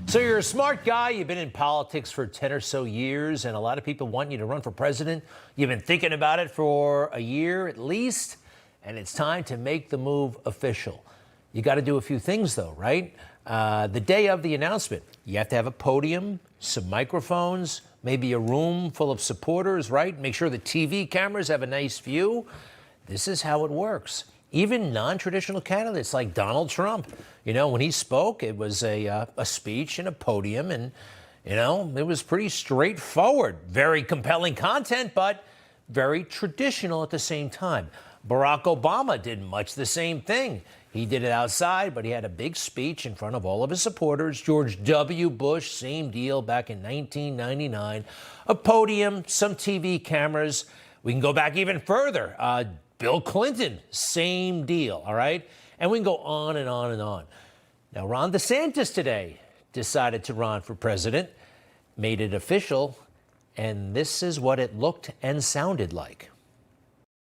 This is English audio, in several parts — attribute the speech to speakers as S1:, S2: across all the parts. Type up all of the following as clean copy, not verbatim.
S1: So you're a smart guy. You've been in politics for 10 or so years, and a lot of people want you to run for president. You've been thinking about it for a year at least, and it's time to make the move official. You got to do a few things, though, right? The day of the announcement, you have to have a podium, some microphones, maybe a room full of supporters, right? Make sure the TV cameras have a nice view. This is how it works. Even non-traditional candidates like Donald Trump, when he spoke, it was a speech and a podium, and, it was pretty straightforward. Very compelling content, but very traditional at the same time. Barack Obama did much the same thing. He did it outside, but he had a big speech in front of all of his supporters. George W. Bush, same deal back in 1999. A podium, some TV cameras. We can go back even further. Bill Clinton, same deal, all right? And we can go on and on and on. Now, Ron DeSantis today decided to run for president, made it official, and this is what it looked and sounded like.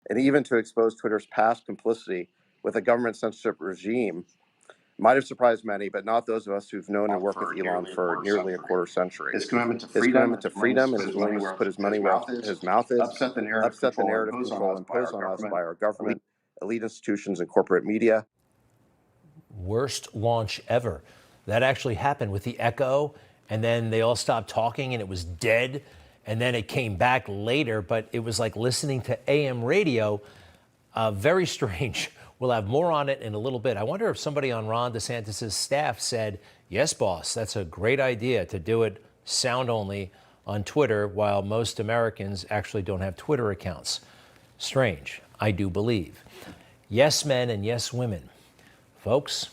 S2: And even to expose Twitter's past complicity with a government censorship regime might have surprised many, but not those of us who've known and worked with Elon for nearly a quarter century. His commitment to freedom and his willingness to put his money where his mouth is, upset the narrative control imposed on us by our government, elite institutions, and corporate media.
S1: Worst launch ever. That actually happened with the Echo, and then they all stopped talking and it was dead, and then it came back later, but it was like listening to AM radio. Very strange. We'll have more on it in a little bit. I wonder if somebody on Ron DeSantis' staff said, yes, boss, that's a great idea to do it sound only on Twitter, while most Americans actually don't have Twitter accounts. Strange, I do believe. Yes, men and yes, women. Folks,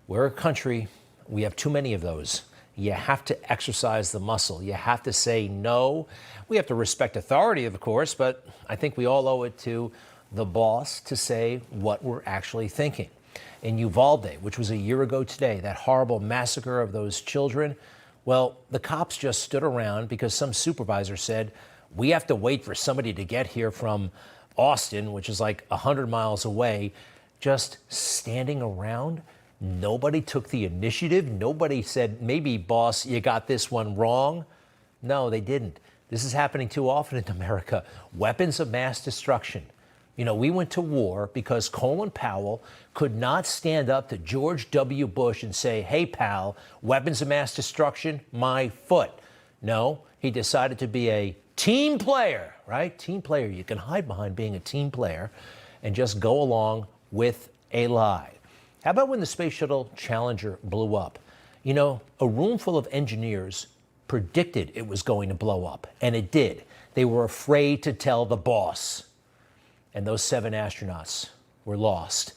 S1: we're a country, we have too many of those. You have to exercise the muscle. You have to say no. We have to respect authority, of course, but I think we all owe it to the boss to say what we're actually thinking. In Uvalde, which was a year ago today, that horrible massacre of those children, well, the cops just stood around because some supervisor said, we have to wait for somebody to get here from Austin, which is like 100 miles away, just standing around. Nobody took the initiative. Nobody said, maybe, boss, you got this one wrong. No, they didn't. This is happening too often in America. Weapons of mass destruction. We went to war because Colin Powell could not stand up to George W. Bush and say, hey, pal, weapons of mass destruction, my foot. No, he decided to be a team player, right? Team player. You can hide behind being a team player and just go along with a lie. How about when the Space Shuttle Challenger blew up? A room full of engineers predicted it was going to blow up, and it did. They were afraid to tell the boss. And those 7 astronauts were lost.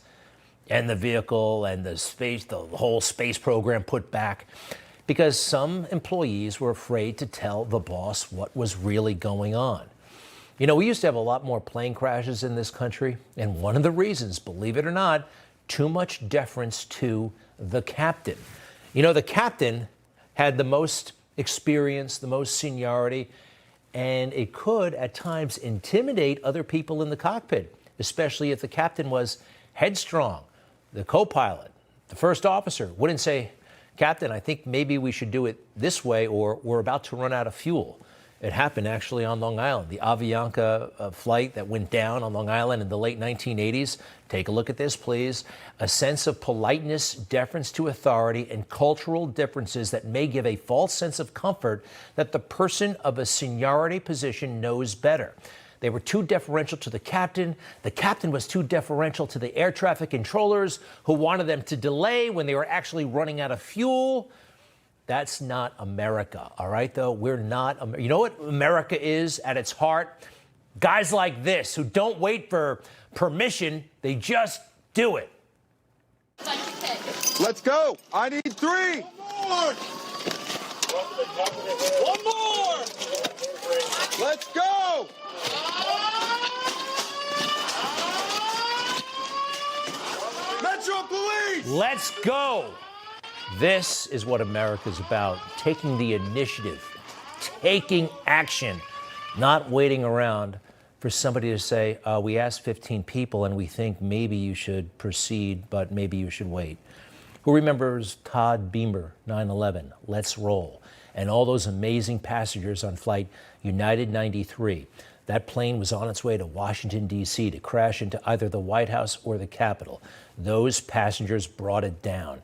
S1: And the vehicle and the whole space program put back because some employees were afraid to tell the boss what was really going on. We used to have a lot more plane crashes in this country. And one of the reasons, believe it or not, too much deference to the captain. The captain had the most experience, the most seniority, and it could, at times, intimidate other people in the cockpit, especially if the captain was headstrong. The co-pilot, the first officer, wouldn't say, Captain, I think maybe we should do it this way, or we're about to run out of fuel. It happened, actually, on Long Island. The Avianca flight that went down on Long Island in the late 1980s. Take a look at this, please. A sense of politeness, deference to authority, and cultural differences that may give a false sense of comfort that the person of a seniority position knows better. They were too deferential to the captain. The captain was too deferential to the air traffic controllers who wanted them to delay when they were actually running out of fuel. That's not America, all right, though? We're not. You know what America is at its heart? Guys like this who don't wait for permission, they just do it.
S3: Let's go. I need 3. One more. Let's go. Metro Police.
S1: Let's go. This is what America's about, taking the initiative, taking action, not waiting around for somebody to say, we asked 15 people and we think maybe you should proceed, but maybe you should wait. Who remembers Todd Beamer, 9/11, Let's Roll, and all those amazing passengers on flight United 93? That plane was on its way to Washington, D.C. to crash into either the White House or the Capitol. Those passengers brought it down.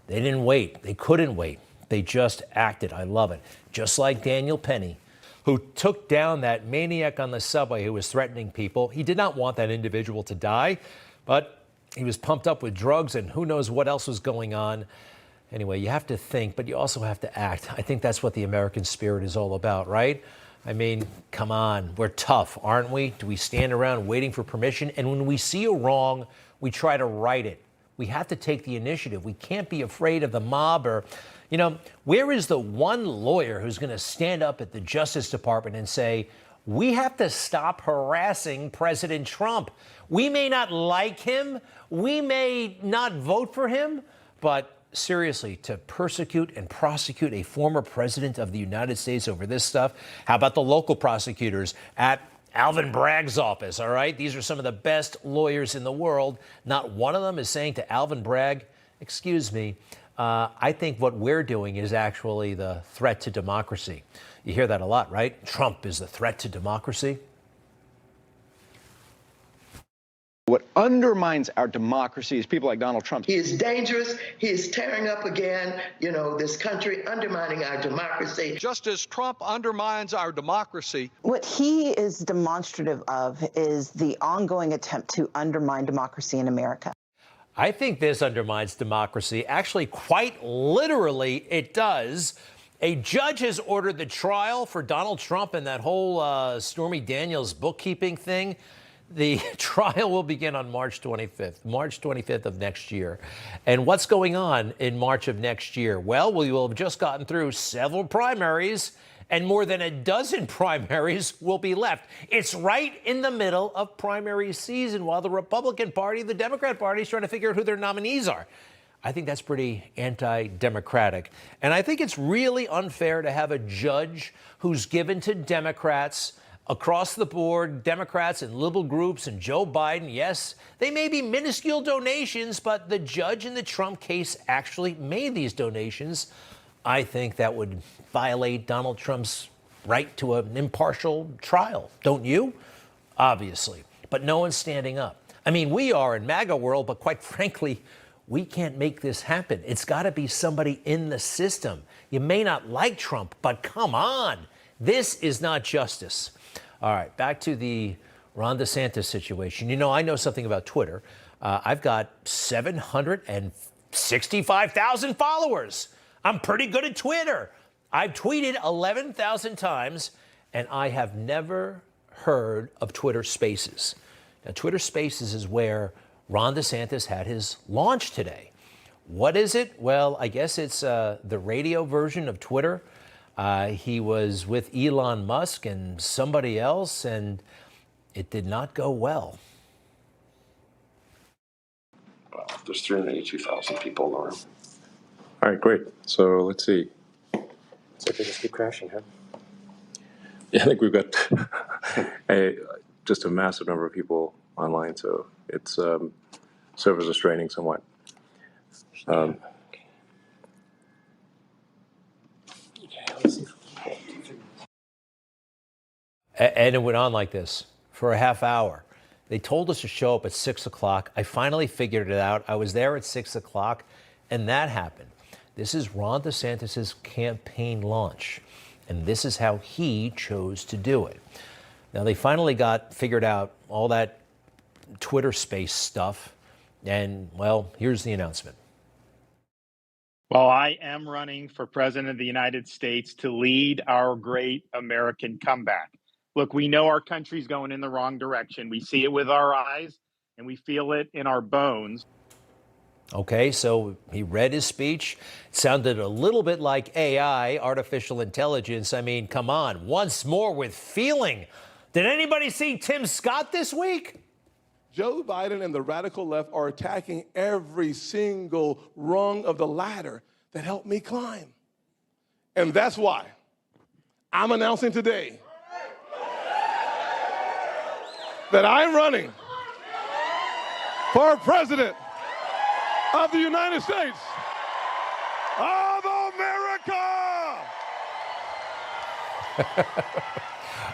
S1: They didn't wait. They couldn't wait. They just acted. I love it. Just like Daniel Penny, who took down that maniac on the subway who was threatening people. He did not want that individual to die, but he was pumped up with drugs and who knows what else was going on. Anyway, you have to think, but you also have to act. I think that's what the American spirit is all about, right? I mean, come on, we're tough, aren't we? Do we stand around waiting for permission? And when we see a wrong, we try to right it. We have to take the initiative. We can't be afraid of the mob or, you know, where is the one lawyer who's going to stand up at the Justice Department and say, we have to stop harassing President Trump. We may not like him. We may not vote for him, but seriously, to persecute and prosecute a former president of the United States over this stuff? How about the local prosecutors at Alvin Bragg's office, all right? These are some of the best lawyers in the world. Not one of them is saying to Alvin Bragg, excuse me, I think what we're doing is actually the threat to democracy. You hear that a lot, right? Trump is the threat to democracy.
S4: What undermines our democracy is people like Donald Trump.
S5: He is dangerous. He is tearing up again, this country, undermining our democracy.
S6: Just as Trump undermines our democracy.
S7: What he is demonstrative of is the ongoing attempt to undermine democracy in America.
S1: I think this undermines democracy. Actually, quite literally, it does. A judge has ordered the trial for Donald Trump and that whole Stormy Daniels bookkeeping thing. The trial will begin on March 25th of next year. And what's going on in March of next year? Well, we will have just gotten through several primaries, and more than a dozen primaries will be left. It's right in the middle of primary season while the Republican Party, the Democrat Party is trying to figure out who their nominees are. I think that's pretty anti-democratic. And I think it's really unfair to have a judge who's given to Democrats across the board, Democrats and liberal groups and Joe Biden. Yes, they may be minuscule donations, but the judge in the Trump case actually made these donations. I think that would violate Donald Trump's right to an impartial trial. Don't you? Obviously. But no one's standing up. I mean, we are in MAGA world, but quite frankly, we can't make this happen. It's got to be somebody in the system. You may not like Trump, but come on. This is not justice. All right, back to the Ron DeSantis situation. You know, I know something about Twitter. I've got 765,000 followers. I'm pretty good at Twitter. I've tweeted 11,000 times, and I have never heard of Twitter Spaces. Now, Twitter Spaces is where Ron DeSantis had his launch today. What is it? Well, I guess it's the radio version of Twitter. He was with Elon Musk and somebody else, and it did not go well.
S8: Well, there's 382,000 people in the room.
S9: All right, great. So let's see.
S8: So they just keep crashing, huh?
S9: Yeah, I think we've got just a massive number of people online, so it's servers are straining somewhat.
S1: And it went on like this for a half hour. They told us to show up at 6 o'clock. I finally figured it out. I was there at 6 o'clock, and that happened. This is Ron DeSantis' campaign launch, and this is how he chose to do it. Now, they finally got figured out all that Twitter space stuff, and, well, here's the announcement.
S10: Well, I am running for president of the United States to lead our great American comeback. Look, we know our country's going in the wrong direction. We see it with our eyes, and we feel it in our bones.
S1: Okay, so he read his speech. It sounded a little bit like AI, artificial intelligence. I mean, come on, once more with feeling. Did anybody see Tim Scott this week?
S11: Joe Biden and the radical left are attacking every single rung of the ladder that helped me climb. And that's why I'm announcing today that I'm running for president of the United States.
S3: of America.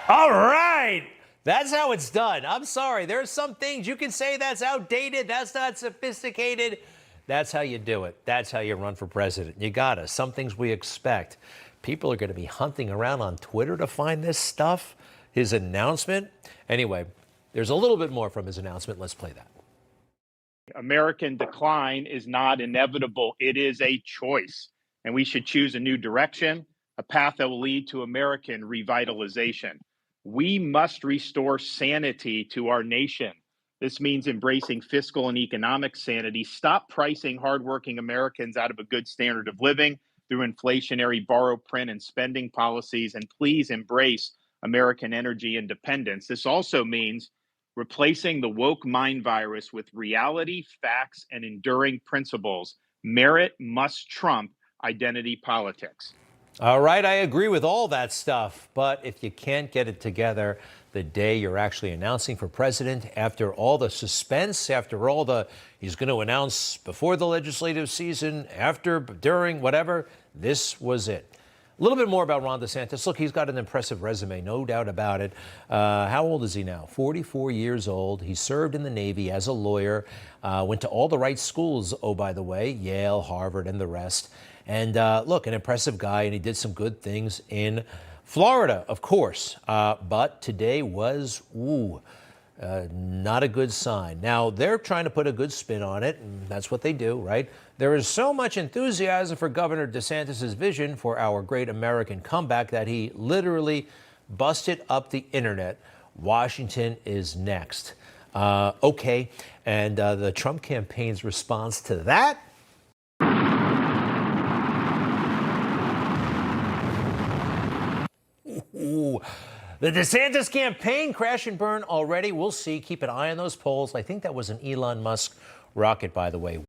S1: All right. That's how it's done. I'm sorry. There's some things you can say that's outdated. That's not sophisticated. That's how you do it. That's how you run for president. You gotta. Some things we expect. People are going to be hunting around on Twitter to find this stuff. His announcement. Anyway, there's a little bit more from his announcement. Let's play that.
S10: American decline is not inevitable. It is a choice. And we should choose a new direction, a path that will lead to American revitalization. We must restore sanity to our nation. This means embracing fiscal and economic sanity. Stop pricing hardworking Americans out of a good standard of living through inflationary borrow, print, and spending policies. And please embrace American energy independence. This also means replacing the woke mind virus with reality, facts, and enduring principles. Merit must trump identity politics.
S1: All right, I agree with all that stuff. But if you can't get it together the day you're actually announcing for president, after all the suspense, after all the he's going to announce before the legislative season, after, during, whatever, this was it. A little bit more about Ron DeSantis. Look, he's got an impressive resume, no doubt about it. How old is he now? 44 years old. He served in the Navy as a lawyer, went to all the right schools, oh, by the way, Yale, Harvard, and the rest. And look, an impressive guy, and he did some good things in Florida, of course. But today was, not a good sign. Now, they're trying to put a good spin on it, and that's what they do, right? There is so much enthusiasm for Governor DeSantis' vision for our great American comeback that he literally busted up the internet. Washington is next. Okay, and the Trump campaign's response to that? Ooh. The DeSantis campaign crash and burn already. We'll see. Keep an eye on those polls. I think that was an Elon Musk rocket, by the way.